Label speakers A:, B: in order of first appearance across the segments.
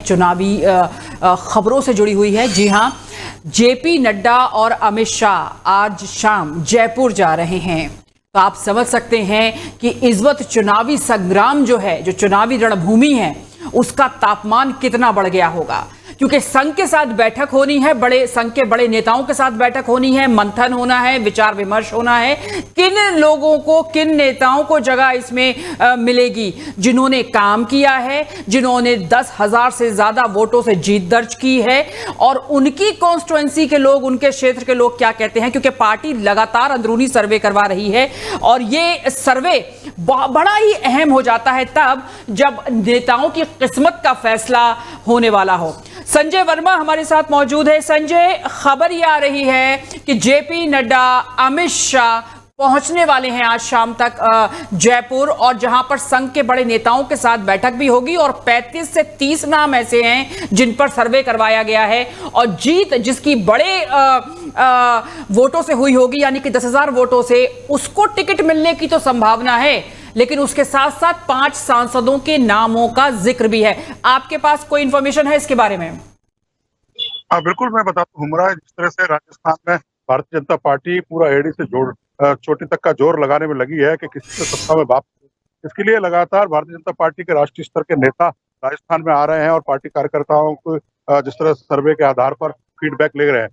A: चुनावी खबरों से जुड़ी हुई है। जी हां, जेपी नड्डा और अमित शाह आज शाम जयपुर जा रहे हैं। तो आप समझ सकते हैं कि इस वक्त चुनावी संग्राम जो है, जो चुनावी रणभूमि है, उसका तापमान कितना बढ़ गया होगा, क्योंकि संघ के साथ बैठक होनी है, बड़े संघ के बड़े नेताओं के साथ बैठक होनी है, मंथन होना है, विचार विमर्श होना है। किन लोगों को, किन नेताओं को जगह इसमें मिलेगी? जिन्होंने काम किया है, जिन्होंने 10,000 से ज्यादा वोटों से जीत दर्ज की है, और उनकी कॉन्स्टिट्यूएंसी के लोग, उनके क्षेत्र के लोग क्या कहते हैं, क्योंकि पार्टी लगातार अंदरूनी सर्वे करवा रही है। और ये सर्वे बड़ा ही अहम हो जाता है तब जब नेताओं की किस्मत का फैसला होने वाला हो। संजय वर्मा हमारे साथ मौजूद है। संजय, खबर ये आ रही है कि जेपी नड्डा, अमित शाह पहुंचने वाले हैं आज शाम तक जयपुर, और जहां पर संघ के बड़े नेताओं के साथ बैठक भी होगी, और 35 से 30 नाम ऐसे हैं जिन पर सर्वे करवाया गया है, और जीत जिसकी बड़े वोटों से हुई होगी, यानी कि 10,000 वोटों से, उसको टिकट मिलने की तो संभावना है, लेकिन उसके साथ साथ 5 सांसदों के नामों का जिक्र भी है। आपके पास कोई इंफॉर्मेशन है इसके बारे में?
B: हाँ बिल्कुल, मैं बताता हूँ हुमरा, जिस तरह से राजस्थान में भारतीय जनता पार्टी पूरा एड़ी से चोटी तक का जोर लगाने में लगी है कि किसी से सत्ता में वापस। इसके लिए लगातार भारतीय जनता पार्टी के राष्ट्रीय स्तर के नेता राजस्थान में आ रहे हैं और पार्टी कार्यकर्ताओं को जिस तरह सर्वे के आधार पर फीडबैक ले रहे हैं।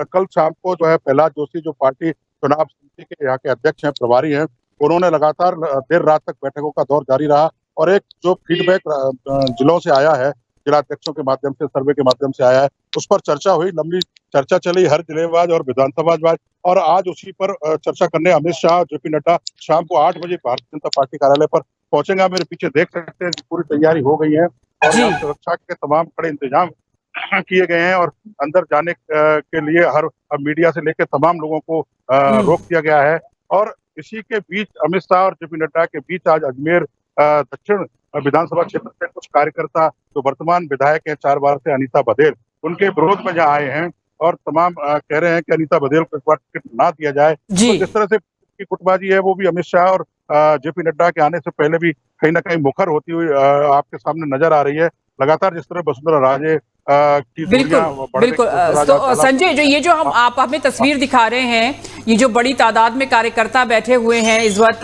B: कल शाम को जो है प्रहलाद जोशी, जो पार्टी चुनाव समिति के यहाँ के अध्यक्ष हैं, प्रभारी हैं, उन्होंने लगातार देर रात तक बैठकों का दौर जारी रहा, और एक जो फीडबैक जिलों से आया है, जिलाध्यक्षों के माध्यम से, सर्वे के माध्यम से आया है, उस पर चर्चा हुई, लंबी चर्चा चली हर जिलेवाज और विधानसभावाज, और आज उसी पर चर्चा करने अमित शाह, जेपी नड्डा शाम को 8 बजे भारतीय जनता पार्टी कार्यालय पर पहुंचेंगे। मेरे पीछे देख सकते हैं कि पूरी तैयारी हो गई है और सुरक्षा के तमाम बड़े इंतजाम किए गए हैं, और अंदर जाने के लिए हर मीडिया से लेकर तमाम लोगों को रोक दिया गया है। और इसी के बीच अमित शाह और जेपी नड्डा के बीच आज अजमेर दक्षिण विधानसभा क्षेत्र से कुछ कार्यकर्ता जो वर्तमान विधायक हैं 4 बार से, अनीता बघेल, उनके विरोध में जहाँ आए हैं, और तमाम कह रहे हैं कि अनीता बघेल को एक बार टिकट ना दिया जाए। तो जिस तरह से की गुटबाजी है, वो भी अमित शाह और जेपी नड्डा के आने से पहले भी कहीं ना कहीं मुखर होती हुई आपके सामने नजर आ रही है। लगातार जिस तरह वसुंधरा राजे की
A: बिल्कुल तो संजय, जो ये जो आप हमें तस्वीर दिखा रहे हैं, ये जो बड़ी तादाद में कार्यकर्ता बैठे हुए हैं इस वक्त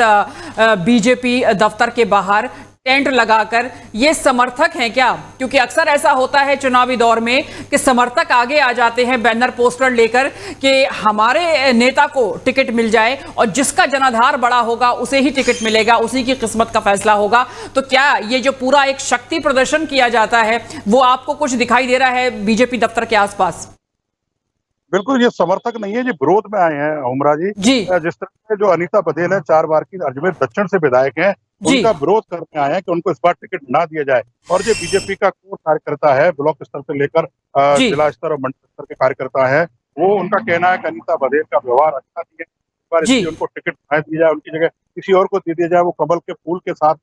A: बीजेपी दफ्तर के बाहर टेंट लगाकर, ये समर्थक हैं क्या? क्योंकि अक्सर ऐसा होता है चुनावी दौर में कि समर्थक आगे आ जाते हैं बैनर पोस्टर लेकर कि हमारे नेता को टिकट मिल जाए, और जिसका जनाधार बड़ा होगा उसे ही टिकट मिलेगा, उसी की किस्मत का फैसला होगा। तो क्या ये जो पूरा एक शक्ति प्रदर्शन किया जाता है, वो आपको कुछ दिखाई दे रहा है बीजेपी दफ्तर के आसपास?
B: बिल्कुल, ये समर्थक नहीं है, ये विरोध में आए हैं हुमरा जी। जिस तरह से जो अनीता बघेल है, 4 बार की अजमेर दक्षिण से विधायक हैं, उनका विरोध करने आए हैं कि उनको इस बार टिकट ना दिया जाए। और जो बीजेपी का कोर कार्यकर्ता है, ब्लॉक स्तर से लेकर जिला स्तर और मंडल स्तर के कार्यकर्ता है, वो उनका कहना है कि अनीता बघेल का व्यवहार अच्छा नहीं है, इस बार इसलिए उनको टिकट ना दी जाए, उनकी जगह किसी और को दे दिया जाए। वो कमल के फूल के साथ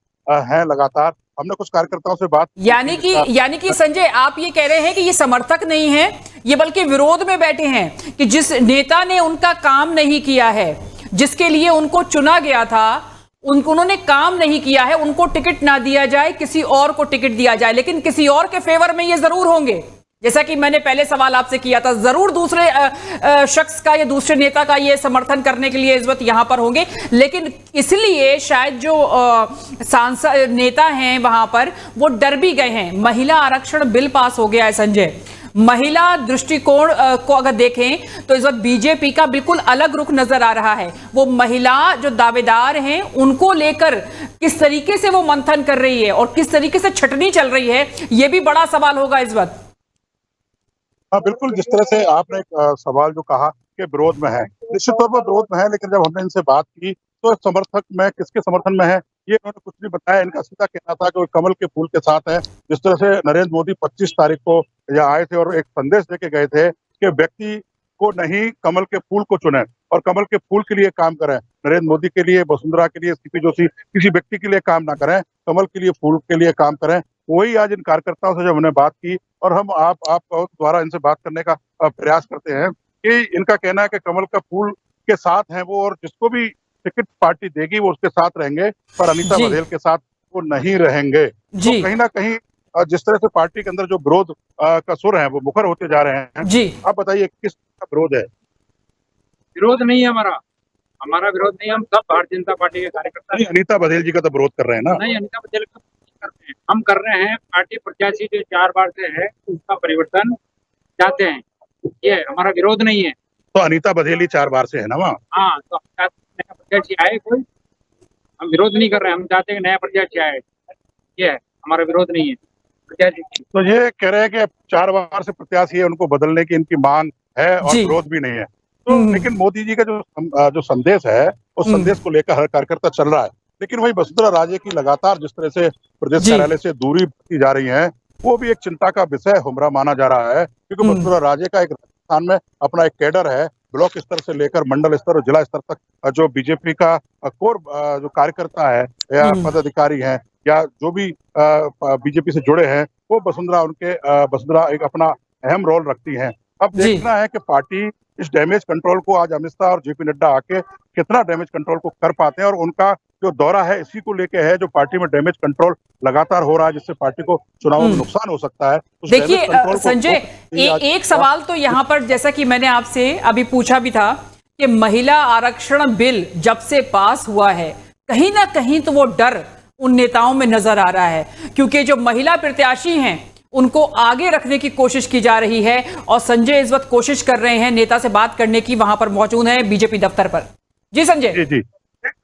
B: है लगातार। हमने कुछ कार्यकर्ताओं से बात,
A: यानी कि संजय, आप ये कह रहे हैं कि ये समर्थक नहीं है, ये बल्कि विरोध में बैठे हैं कि जिस नेता ने उनका काम नहीं किया है, जिसके लिए उनको चुना गया था, उन्होंने काम नहीं किया है, उनको टिकट ना दिया जाए, किसी और को टिकट दिया जाए। लेकिन किसी और के फेवर में ये जरूर होंगे, जैसा कि मैंने पहले सवाल आपसे किया था, जरूर दूसरे शख्स का या दूसरे नेता का ये समर्थन करने के लिए इस वक्त यहां पर होंगे। लेकिन इसलिए शायद जो सांसद नेता हैं वहां पर, वो डर भी गए हैं। महिला आरक्षण बिल पास हो गया है संजय, महिला दृष्टिकोण को अगर देखें तो इस वक्त बीजेपी का बिल्कुल अलग रुख नजर आ रहा है। वो महिला जो दावेदार हैं, उनको लेकर किस तरीके से वो मंथन कर रही है और किस तरीके से छटनी चल रही है, ये भी बड़ा सवाल होगा इस वक्त।
B: हाँ बिल्कुल, जिस तरह से आपने एक सवाल जो कहा कि विरोध में है, निश्चित तौर पर विरोध में है, लेकिन जब हमने इनसे बात की तो समर्थक में किसके समर्थन में है ये इन्होंने कुछ नहीं बताया। इनका सीधा कहना था कि वो कमल के फूल के साथ है। जिस तरह से नरेंद्र मोदी 25 तारीख को यहाँ आए थे और एक संदेश देके गए थे कि व्यक्ति को नहीं, कमल के फूल को चुने और कमल के फूल के लिए काम करें। नरेंद्र मोदी के लिए, वसुंधरा के लिए, सीपी जोशी किसी व्यक्ति के लिए काम ना करें, कमल के लिए, फूल के लिए काम करें। वही आज इन कार्यकर्ताओं से जब हमने बात की और हम आप द्वारा इनसे बात करने का प्रयास करते हैं कि इनका कहना है कि कमल का फूल के साथ हैं वो, और जिसको भी टिकट पार्टी देगी वो उसके साथ रहेंगे, पर अनीता बघेल के साथ वो नहीं रहेंगे। तो कहीं ना कहीं जिस तरह से पार्टी के अंदर जो विरोध का सुर है वो मुखर होते जा रहे हैं।
A: जी
B: आप बताइए किस का विरोध है?
C: विरोध नहीं है हमारा, हमारा विरोध नहीं है। हम सब भारतीय जनता पार्टी के कार्यकर्ता
B: नहीं,
C: हैं।
B: अनीता बघेल जी का तो विरोध कर रहे हैं ना।
C: नहीं, अनीता पटेल का कर रहे हैं, हम कर रहे हैं। पार्टी प्रत्याशी जो 4 बार से है उसका परिवर्तन चाहते हैं, ये हमारा विरोध नहीं है।
B: तो अनीता बघेल ही 4 बार से है ना वहाँ।
C: हाँ, तो हम चाहते हैं नया प्रत्याशी आए कोई, हम विरोध नहीं कर रहे हैं। हम चाहते हैं नया प्रत्याशी आए, ये है हमारा विरोध नहीं है प्रत्याशी की।
B: तो ये कह रहे हैं कि 4 बार से प्रत्याशी है, उनको बदलने की इनकी मांग है और
A: जी।
B: विरोध भी नहीं है। तो लेकिन मोदी जी का जो संदेश है उस संदेश को लेकर हर कार्यकर्ता चल रहा है। लेकिन वही वसुंधरा राजे की लगातार जिस तरह से प्रदेश
A: जी।
B: कार्यालय से दूरी बढ़ती जा रही है, वो भी एक चिंता का विषय हुमरा माना जा रहा है, क्योंकि वसुंधरा राजे का एक राजस्थान में अपना एक कैडर है, ब्लॉक स्तर से लेकर मंडल स्तर और जिला स्तर तक जो बीजेपी का कोर जो कार्यकर्ता है या पदाधिकारी हैं या जो भी बीजेपी से जुड़े हैं, वो वसुंधरा एक अपना अहम रोल रखती हैं। अब
A: जी।
B: देखना है कि पार्टी इस डैमेज कंट्रोल को आज अमित शाह और जेपी नड्डा आके कितना डैमेज कंट्रोल को कर पाते हैं, और उनका जो दौरा है इसी को लेके है, जो पार्टी में डैमेज कंट्रोल लगातार हो रहा है, जिससे पार्टी को चुनाव में नुकसान हो सकता है। उस
A: देखिए
B: damage control को
A: संजय, एक सवाल तो यहाँ पर जैसा कि मैंने आपसे अभी पूछा भी था कि महिला आरक्षण बिल जब से पास हुआ है, कहीं ना कहीं तो वो डर उन नेताओं में नजर आ रहा है, क्योंकि जो महिला प्रत्याशी हैं उनको आगे रखने की कोशिश की जा रही है, और संजय इस वक्त कोशिश कर रहे हैं नेता से बात करने की, वहां पर मौजूद है बीजेपी दफ्तर पर। जी संजय।
B: जी जी,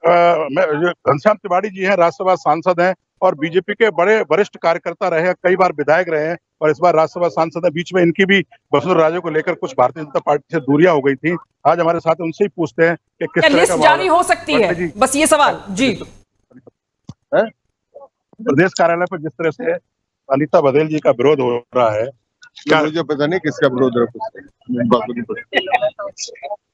B: घनश्याम तिवारी जी हैं, राज्यसभा सांसद हैं और बीजेपी के बड़े वरिष्ठ कार्यकर्ता रहे हैं, कई बार विधायक रहे हैं और इस बार राज्यसभा सांसद है। बीच में इनकी भी वसुंधरा राजे को लेकर कुछ भारतीय जनता पार्टी से दूरियां हो गई थी। आज हमारे साथ उनसे ही पूछते हैं कि किस तरह
A: लिस्ट
B: का
A: जारी हो सकती है, बस ये सवाल। जी,
B: प्रदेश कार्यालय पर जिस तरह से अनीता बघेल जी का विरोध हो रहा है,
D: क्या मुझे पता नहीं किसका विरोध है।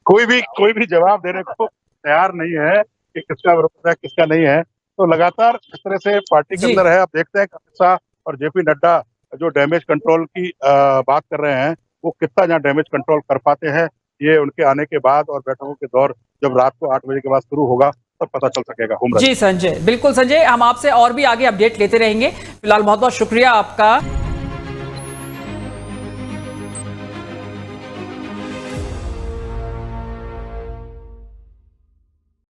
B: कोई भी जवाब देने को तैयार नहीं है कि किसका विरोध है किसका नहीं है। तो लगातार इस तरह से पार्टी के अंदर है। अब देखते हैं अमित शाह और जेपी नड्डा जो डैमेज कंट्रोल की बात कर रहे हैं, वो कितना यहाँ डैमेज कंट्रोल कर पाते हैं, ये उनके आने के बाद और बैठकों के दौर जब रात को 8 बजे के बाद शुरू होगा तब पता चल सकेगा।
A: जी संजय, बिल्कुल संजय, हम आपसे और भी आगे अपडेट लेते रहेंगे। फिलहाल बहुत बहुत शुक्रिया आपका।